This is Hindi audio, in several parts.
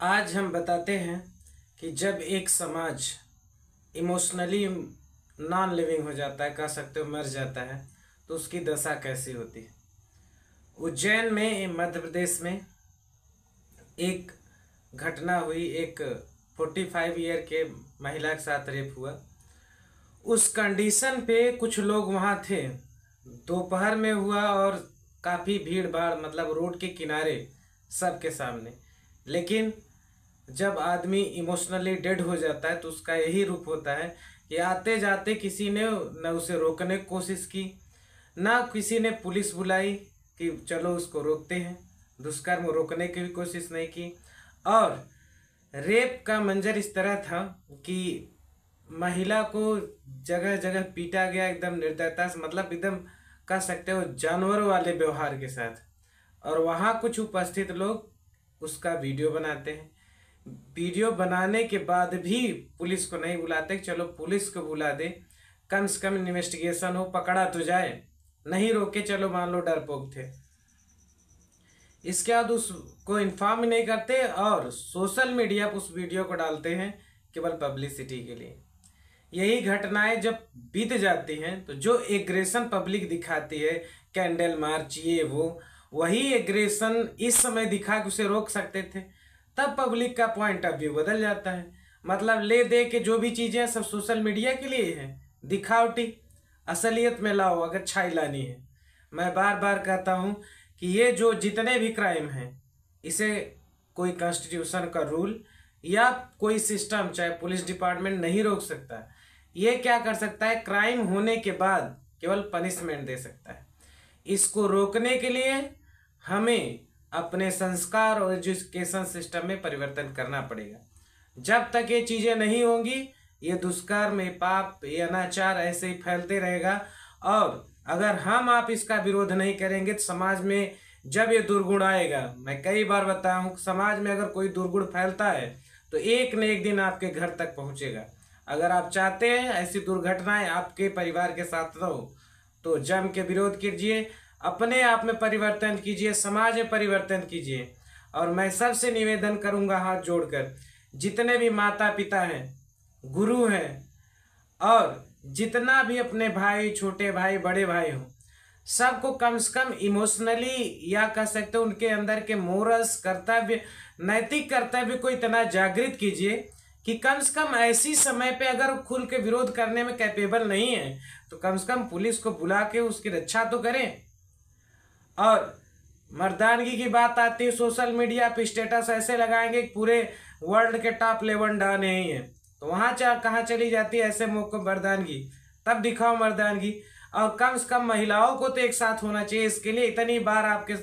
आज हम बताते हैं कि जब एक समाज इमोशनली नॉन लिविंग हो जाता है, कह सकते हो मर जाता है, तो उसकी दशा कैसी होती है। उज्जैन में, मध्य प्रदेश में एक घटना हुई। एक 45 ईयर के महिला के साथ रेप हुआ। उस कंडीशन पे कुछ लोग वहाँ थे। दोपहर में हुआ और काफ़ी भीड़ भाड़, मतलब रोड के किनारे सबके सामने। लेकिन जब आदमी इमोशनली डेड हो जाता है तो उसका यही रूप होता है कि आते जाते किसी ने न उसे रोकने की कोशिश की, ना किसी ने पुलिस बुलाई कि चलो उसको रोकते हैं। दुष्कर्म रोकने की भी कोशिश नहीं की। और रेप का मंजर इस तरह था कि महिला को जगह जगह पीटा गया, एकदम निर्दयता से, मतलब एकदम कह सकते हो जानवरों वाले व्यवहार के साथ। और वहाँ कुछ उपस्थित लोग उसका वीडियो बनाते हैं। वीडियो बनाने के बाद भी पुलिस को नहीं बुलाते कि चलो पुलिस को बुला दे, कम से कम इन्वेस्टिगेशन हो, पकड़ा तो जाए। नहीं रोके, चलो मान लो डरपोक थे। इसके बाद उसको इन्फॉर्म ही नहीं करते और सोशल मीडिया पर उस वीडियो को डालते हैं केवल पब्लिसिटी के लिए। यही घटनाएं जब बीत जाती हैं तो जो एग्रेशन पब्लिक दिखाती है, कैंडल मार्च ये वो, वही एग्रेशन इस समय दिखा के उसे रोक सकते थे। तब पब्लिक का पॉइंट ऑफ व्यू बदल जाता है। मतलब ले दे के जो भी चीज़ें सब सोशल मीडिया के लिए है, दिखावटी। असलियत में लाओ अगर छाई लानी है। मैं बार बार कहता हूँ कि ये जो जितने भी क्राइम हैं, इसे कोई कॉन्स्टिट्यूशन का रूल या कोई सिस्टम, चाहे पुलिस डिपार्टमेंट, नहीं रोक सकता। ये क्या कर सकता है, क्राइम होने के बाद केवल पनिशमेंट दे सकता है। इसको रोकने के लिए हमें अपने संस्कार और एजुकेशन सिस्टम में परिवर्तन करना पड़ेगा। जब तक ये चीज़ें नहीं होंगी, ये दुष्कर्म, ये पाप, ये अनाचार ऐसे ही फैलते रहेगा। और अगर हम आप इसका विरोध नहीं करेंगे तो समाज में जब ये दुर्गुण आएगा, मैं कई बार बताया हूँ, समाज में अगर कोई दुर्गुण फैलता है तो एक न एक दिन आपके घर तक पहुँचेगा। अगर आप चाहते हैं ऐसी दुर्घटनाएं आपके परिवार के साथ न हो तो जम के विरोध कीजिए, अपने आप में परिवर्तन कीजिए, समाज में परिवर्तन कीजिए। और मैं सबसे निवेदन करूंगा हाथ जोड़कर, जितने भी माता पिता हैं, गुरु हैं, और जितना भी अपने भाई, छोटे भाई, बड़े भाई हों, सबको कम से कम इमोशनली या कह सकते हो उनके अंदर के मोरल्स, कर्तव्य, नैतिक कर्तव्य को इतना जागृत कीजिए कि कम से कम ऐसी समय पे अगर खुल के विरोध करने में कैपेबल नहीं है तो कम से कम पुलिस को बुला के उसकी रक्षा तो करें। और मर्दानगी की बात आती है, सोशल मीडिया पे स्टेटस ऐसे लगाएंगे कि पूरे वर्ल्ड के टॉप 11 डॉन यही है, तो वहाँ कहाँ चली जाती है ऐसे मौके मर्दानगी। तब दिखाओ मर्दानगी। और कम से कम महिलाओं को तो एक साथ होना चाहिए। इसके लिए इतनी बार आपके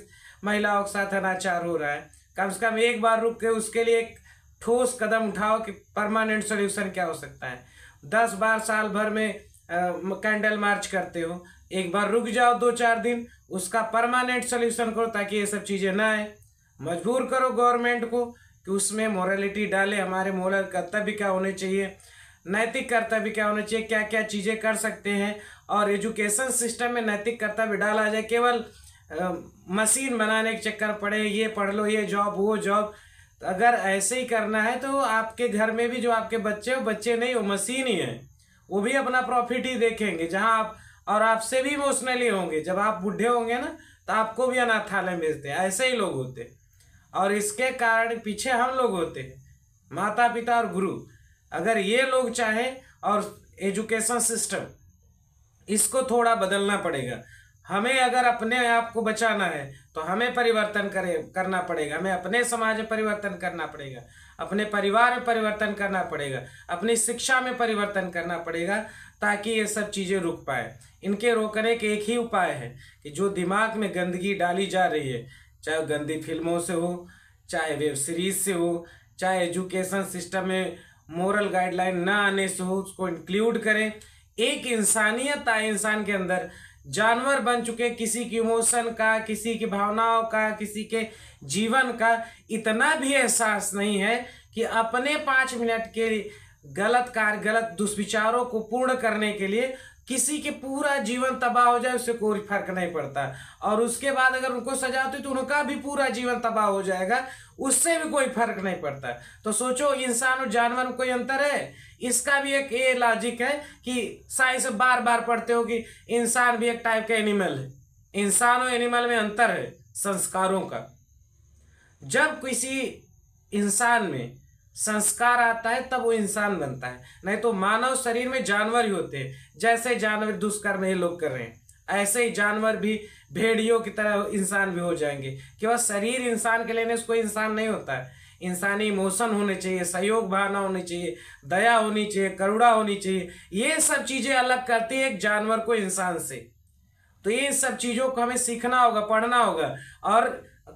महिलाओं के साथ अनाचार हो रहा है, कम से कम एक बार रुक के उसके लिए एक ठोस कदम उठाओ कि परमानेंट सोल्यूशन क्या हो सकता है। 10 बार साल भर में कैंडल मार्च करते हो, एक बार रुक जाओ 2-4 दिन, उसका परमानेंट सोल्यूशन करो ताकि ये सब चीज़ें ना आए। मजबूर करो गवर्नमेंट को कि उसमें मोरालिटी डाले, हमारे मोरल कर्तव्य क्या होने चाहिए, नैतिक कर्तव्य क्या होने चाहिए, क्या क्या चीज़ें कर सकते हैं। और एजुकेशन सिस्टम में नैतिक कर्तव्य डाला जाए, केवल मशीन बनाने के चक्कर पड़े, ये पढ़ लो, ये जॉब, वो जॉब। तो अगर ऐसे ही करना है तो आपके घर में भी जो आपके बच्चे, वो बच्चे नहीं, वो मशीन ही है। वो भी अपना प्रॉफिट ही देखेंगे, जहां आप और आपसे भी इमोशनली होंगे। जब आप बूढ़े होंगे ना तो आपको भी अनाथालय भेजते हैं। ऐसे ही लोग होते हैं और इसके कारण पीछे हम लोग होते हैं, माता पिता और गुरु। अगर ये लोग चाहें, और एजुकेशन सिस्टम, इसको थोड़ा बदलना पड़ेगा। हमें अगर अपने आप को बचाना है तो हमें परिवर्तन करना पड़ेगा। हमें अपने समाज में परिवर्तन करना पड़ेगा, अपने परिवार में परिवर्तन करना पड़ेगा, अपनी शिक्षा में परिवर्तन करना पड़ेगा, ताकि ये सब चीज़ें रुक पाए। इनके रोकने के एक ही उपाय है कि जो दिमाग में गंदगी डाली जा रही है, चाहे गंदी फिल्मों से हो, चाहे वेब सीरीज से हो, चाहे एजुकेशन सिस्टम में मोरल गाइडलाइन ना आने से हो, उसको इंक्लूड करें। एक इंसानियत आए इंसान के अंदर। जानवर बन चुके, किसी की इमोशन का, किसी की भावनाओं का, किसी के जीवन का इतना भी एहसास नहीं है कि अपने 5 मिनट के गलत कार्य, गलत दुष्विचारों को पूर्ण करने के लिए किसी के पूरा जीवन तबाह हो जाए उससे कोई फर्क नहीं पड़ता, और उसके बाद अगर उनको सजा होती तो उनका भी पूरा जीवन तबाह हो जाएगा, उससे भी कोई फर्क नहीं पड़ता। तो सोचो इंसान और जानवर में कोई अंतर है? इसका भी एक ये लॉजिक है कि साइंस बार बार पढ़ते हो कि इंसान भी एक टाइप का एनिमल है। इंसान और एनिमल में अंतर है संस्कारों का। जब किसी इंसान में संस्कार आता है तब वो इंसान बनता है, नहीं तो मानव शरीर में जानवर ही होते हैं। जैसे जानवर दुष्कर्म ये लोग कर रहे हैं, ऐसे ही जानवर भी भेड़ियों की तरह इंसान भी हो जाएंगे। केवल शरीर इंसान के लेने से कोई इंसान नहीं होता है। इंसानी इमोशन होने चाहिए, सहयोग भावना होनी चाहिए, दया होनी चाहिए, करुणा होनी चाहिए। ये सब चीजें अलग करती है एक जानवर को इंसान से। तो ये सब चीजों को हमें सीखना होगा, पढ़ना होगा। और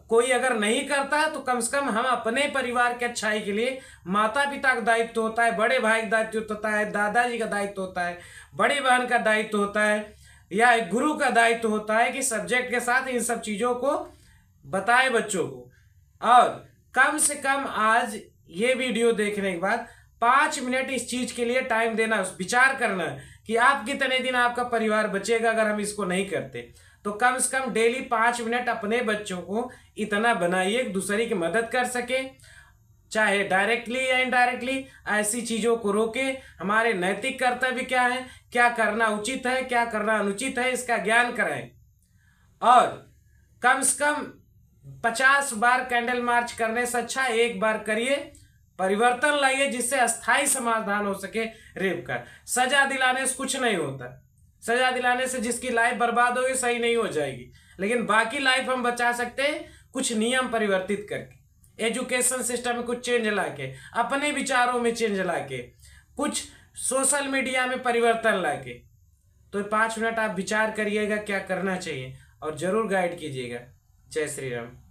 कोई अगर नहीं करता है तो कम से कम हम अपने परिवार के अच्छाई के लिए, माता पिता का दायित्व होता है, बड़े भाई का दायित्व होता है, दादाजी का दायित्व होता है, बड़ी बहन का दायित्व होता है, या एक गुरु का दायित्व होता है कि सब्जेक्ट के साथ इन सब चीजों को बताए बच्चों को। और कम से कम आज ये वीडियो देखने के बाद 5 मिनट इस चीज के लिए टाइम देना, विचार करना कि आप कितने दिन आपका परिवार बचेगा अगर हम इसको नहीं करते। तो कम से कम डेली 5 मिनट अपने बच्चों को इतना बनाइए कि दूसरे की मदद कर सके, चाहे डायरेक्टली या इनडायरेक्टली। ऐसी चीजों को रोके। हमारे नैतिक कर्तव्य क्या है, क्या करना उचित है, क्या करना अनुचित है, इसका ज्ञान कराएं। और कम से कम 50 बार कैंडल मार्च करने से अच्छा एक बार करिए, परिवर्तन लाइए जिससे अस्थायी समाधान हो सके रेप का। सजा दिलाने से कुछ नहीं होता। सजा दिलाने से जिसकी लाइफ बर्बाद होगी सही नहीं हो जाएगी, लेकिन बाकी लाइफ हम बचा सकते हैं कुछ नियम परिवर्तित करके, एजुकेशन सिस्टम में कुछ चेंज लाके, अपने विचारों में चेंज लाके, कुछ सोशल मीडिया में परिवर्तन लाके। तो 5 मिनट आप विचार करिएगा क्या करना चाहिए और जरूर गाइड कीजिएगा। जय श्री राम।